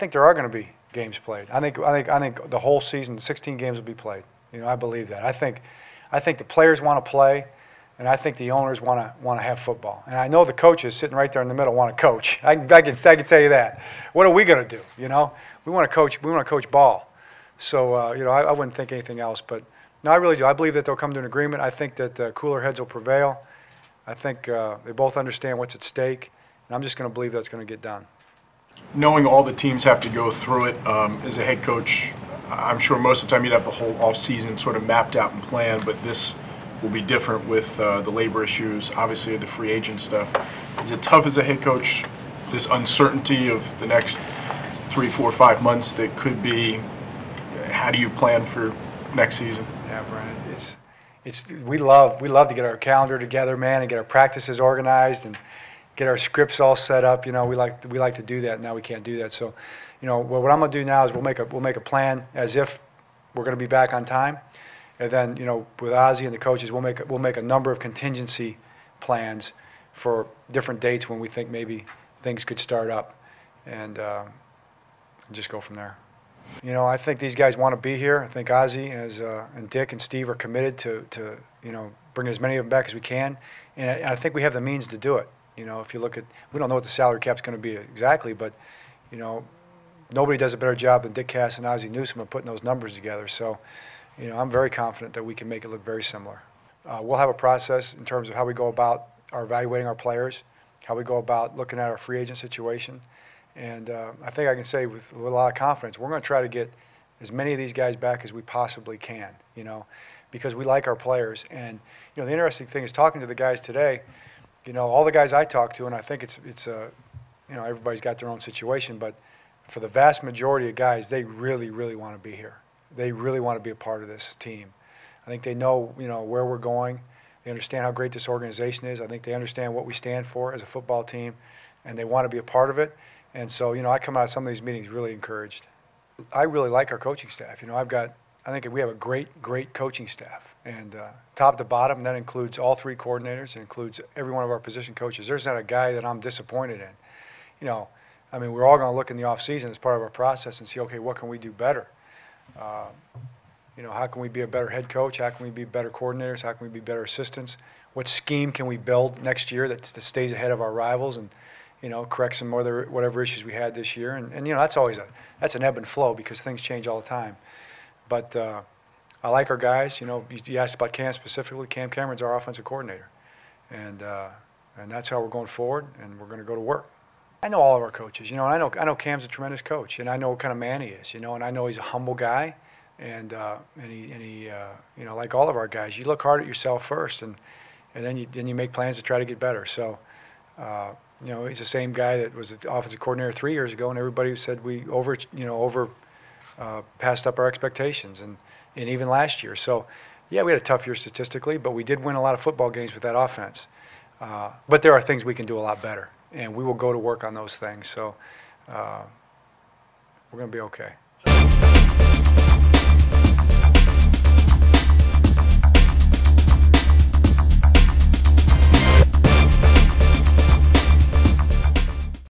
think there are going to be games played. I think the whole season, 16 games will be played. I believe that. I think the players want to play, and I think the owners want to have football. And I know the coaches sitting right there in the middle want to coach. I can tell you that. What are we going to do? We want to coach. We want to coach ball. So I wouldn't think anything else. But no, I really do. I believe that they'll come to an agreement. I think that cooler heads will prevail. I think they both understand what's at stake, and I'm just going to believe that's going to get done. Knowing all the teams have to go through it, as a head coach, I'm sure most of the time you'd have the whole off-season sort of mapped out and planned, but this will be different with the labor issues, obviously the free agent stuff. Is it tough as a head coach, this uncertainty of the next 3, 4, 5 months that could be? How do you plan for next season? Yeah, Brian, we love to get our calendar together, man, and get our practices organized and get our scripts all set up. We like to do that. Now we can't do that. So, what I'm going to do now is we'll make a plan as if we're going to be back on time, and then with Ozzie and the coaches, we'll make a number of contingency plans for different dates when we think maybe things could start up, and just go from there. I think these guys want to be here. I think Ozzie and Dick and Steve are committed to bring as many of them back as we can, and I think we have the means to do it. If you look at, we don't know what the salary cap's going to be exactly, but nobody does a better job than Dick Cass and Ozzie Newsome of putting those numbers together. So, I'm very confident that we can make it look very similar. We'll have a process in terms of how we go about evaluating our players, how we go about looking at our free agent situation. And I think I can say with a lot of confidence, we're going to try to get as many of these guys back as we possibly can, because we like our players. And, the interesting thing is talking to the guys today, all the guys I talk to, and I think it's everybody's got their own situation, but for the vast majority of guys, they really, really want to be here. They really want to be a part of this team. I think they know, where we're going. They understand how great this organization is. I think they understand what we stand for as a football team, and they want to be a part of it. And so, I come out of some of these meetings really encouraged. I really like our coaching staff. I think we have a great coaching staff. And top to bottom, that includes all 3 coordinators. It includes every one of our position coaches. There's not a guy that I'm disappointed in. We're all going to look in the off season as part of our process and see, okay, what can we do better? How can we be a better head coach? How can we be better coordinators? How can we be better assistants? What scheme can we build next year that stays ahead of our rivals and correct some whatever issues we had this year? And that's always that's an ebb and flow because things change all the time. But I like our guys. You asked about Cam specifically. Cam Cameron's our offensive coordinator, and that's how we're going forward. And we're going to go to work. I know all of our coaches. I know Cam's a tremendous coach, and I know what kind of man he is. And I know he's a humble guy, and he like all of our guys, you look hard at yourself first, and then you make plans to try to get better. So. He's the same guy that was the offensive coordinator 3 years ago, and everybody said we passed up our expectations, and even last year. So, yeah, we had a tough year statistically, but we did win a lot of football games with that offense. But there are things we can do a lot better, and we will go to work on those things. So, we're going to be okay.